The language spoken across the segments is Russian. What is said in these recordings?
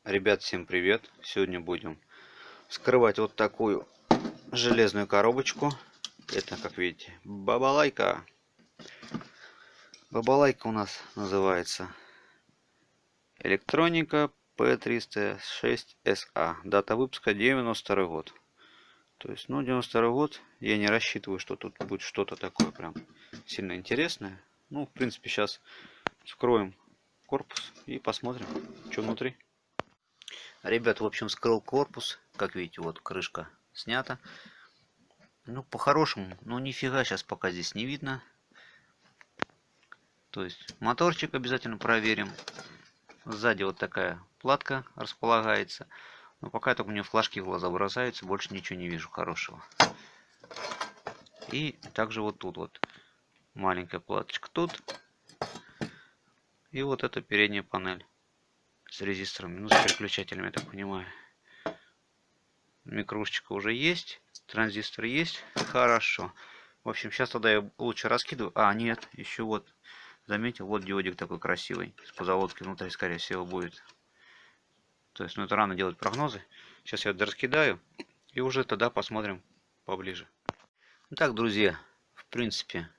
Ребят, всем привет! Сегодня будем вскрывать вот такую железную коробочку. Это, как видите, бабалайка. Бабалайка у нас называется электроника P306SA. Дата выпуска 92 год. То есть, 92 год. Я не рассчитываю, что тут будет что-то такое прям сильно интересное. Ну, в принципе, сейчас вскроем корпус и посмотрим, что внутри. Ребят, в общем, вскрыл корпус. Как видите, вот крышка снята. Ну, по-хорошему, ну нифига сейчас пока здесь не видно. То есть моторчик обязательно проверим. Сзади вот такая платка располагается. Но пока только мне флажки в глаза бросаются, больше ничего не вижу хорошего. И также вот тут вот маленькая платочка тут. И вот эта передняя панель с резисторами, ну с переключателями, я так понимаю. Микрушечка уже есть, транзистор есть, хорошо. В общем, сейчас тогда я лучше раскидываю. А, нет, еще вот, заметил, вот диодик такой красивый. С позолоткой внутри, скорее всего, будет. То есть, ну это рано делать прогнозы. Сейчас я раскидаю и уже тогда посмотрим поближе. Итак, друзья, в принципе,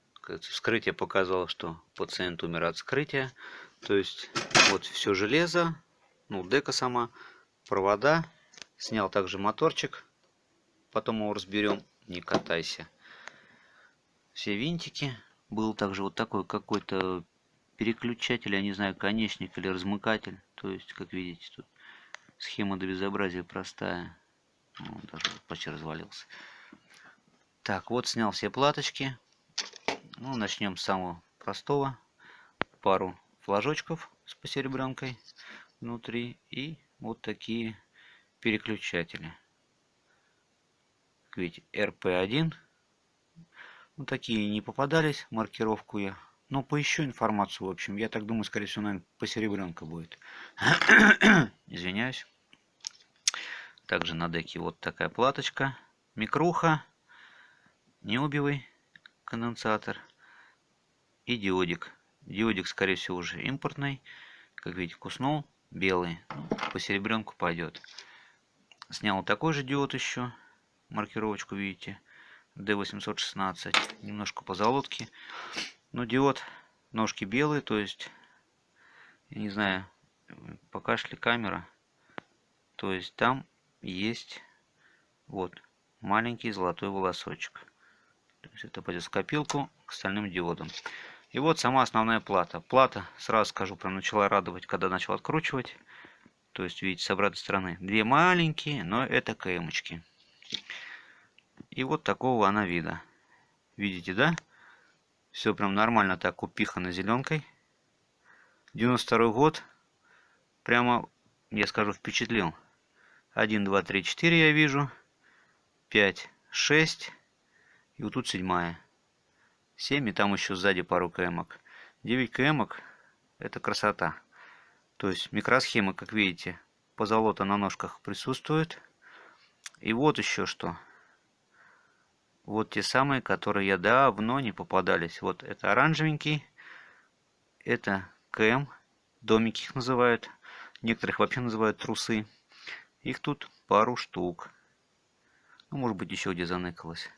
вскрытие показало, что пациент умер от вскрытия. То есть, вот все железо, ну, дека сама, провода. Снял также моторчик. Потом его разберем. Не катайся. Все винтики. Был также вот такой какой-то переключатель, я не знаю, конечник или размыкатель. То есть, как видите, тут схема до безобразия простая. Он даже почти развалился. Так, вот снял все платочки. Ну, начнем с самого простого. Пару флажочков с посеребренкой внутри. И вот такие переключатели. Как видите, RP1. Ну, такие не попадались, маркировку я. Но поищу информацию, в общем. Я так думаю, скорее всего, наверное, посеребренка будет. Извиняюсь. Также на деке вот такая платочка. Микруха. Необивый конденсатор. И диодик. Диодик, скорее всего, уже импортный. Как видите, куснул. Белый. Ну, посеребренку пойдет. Снял такой же диод еще. Маркировочку видите. D816. Немножко позолотки. Но диод, ножки белые, то есть, я не знаю, покажет ли камера. То есть там есть вот маленький золотой волосочек. То есть это пойдет в копилку к остальным диодам. И вот сама основная плата. Плата, сразу скажу, прям начала радовать, когда начал откручивать. То есть, видите, с обратной стороны две маленькие, но это КМочки. И вот такого она вида. Видите, да? Все прям нормально так упихано зеленкой. 92 год. Прямо, я скажу, впечатлил. 1, 2, 3, 4 я вижу. 5, 6. И вот тут 7. 7. И там еще сзади пару кэмок. 9 кэмок. Это красота. То есть микросхема, как видите, позолота на ножках присутствует. И вот еще что. Вот те самые, которые я давно не попадались. Вот это оранжевенький. Это КМ. Домики их называют. Некоторых вообще называют трусы. Их тут пару штук. Ну, может быть, еще где заныкалось.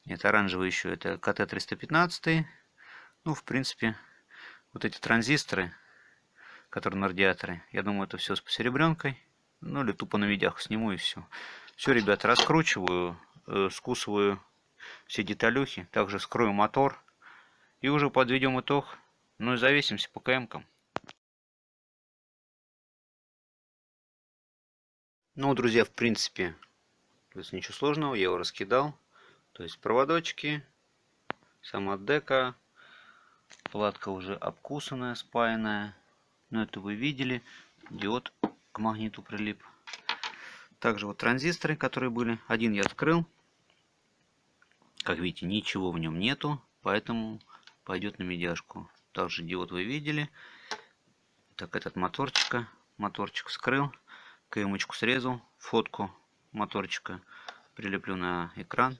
Нет, оранжевый еще это КТ-315. Ну, в принципе, вот эти транзисторы, которые на радиаторе, я думаю, это все с посеребренкой. Ну, или тупо на видях сниму и все. Все, ребят, раскручиваю, скусываю все деталюхи. Также скрою мотор. И уже подведем итог. Ну и завесимся по КМ-кам. Ну, друзья, в принципе, то есть ничего сложного. Я его раскидал. То есть проводочки, сама дека, платка уже обкусанная, спаянная. Но это вы видели. Диод к магниту прилип. Также вот транзисторы, которые были. Один я открыл. Как видите, ничего в нем нету. Поэтому пойдет на медяшку. Также диод вы видели. Так, этот моторчик вскрыл. КМочку срезал. Фотку моторчика прилеплю на экран.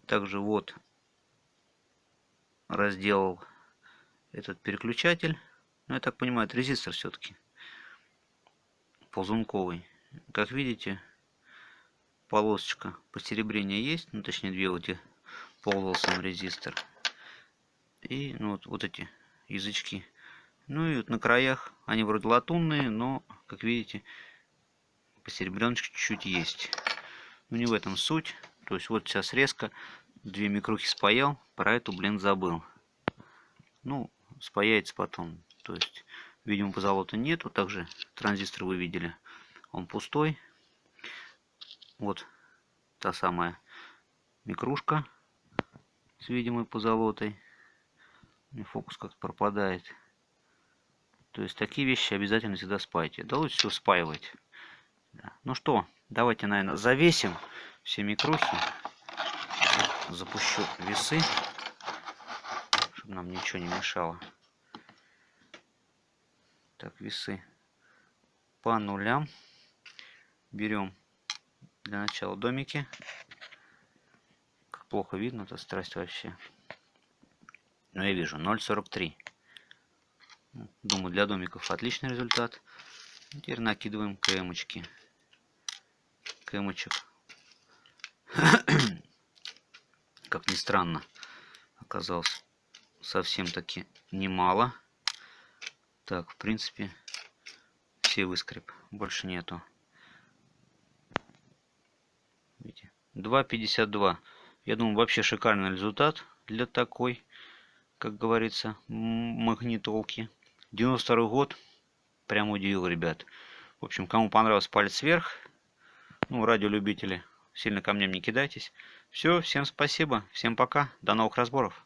Также вот разделал этот переключатель. Ну, я так понимаю, это резистор все-таки. ползунковый. Как видите, полосочка посеребрения есть, ну точнее две вот эти ползал резистор. И ну, вот эти язычки. Ну и вот на краях они вроде латунные, но, как видите, посеребреночка чуть-чуть есть. Но не в этом суть. То есть вот сейчас резко две микрухи спаял, про эту, блин, забыл. Ну, спаяется потом. То есть, видимо, позолота нету. Также транзистор вы видели, он пустой. Вот та самая микрушка с видимой позолотой. И фокус как-то пропадает. То есть такие вещи обязательно всегда спайте. Да лучше всего спаивать. Да. Ну что, давайте, наверное, завесим все микрухи. Запущу весы, чтобы нам ничего не мешало. Так, весы по нулям. Берем для начала домики. Как плохо видно, это страсть вообще. Но я вижу 0,43. Думаю, для домиков отличный результат. Теперь накидываем КМочки. Кэмочек, как ни странно, оказалось совсем таки немало. Так, в принципе, все выскреб, больше нету. Видите, 2,52. Я думаю, вообще шикарный результат для такой, как говорится, магнитолки. 92 год, прям удивил, ребят. В общем, кому понравилось, палец вверх. Ну, радиолюбители, сильно ко мне не кидайтесь. Все, всем спасибо, всем пока, до новых разборов.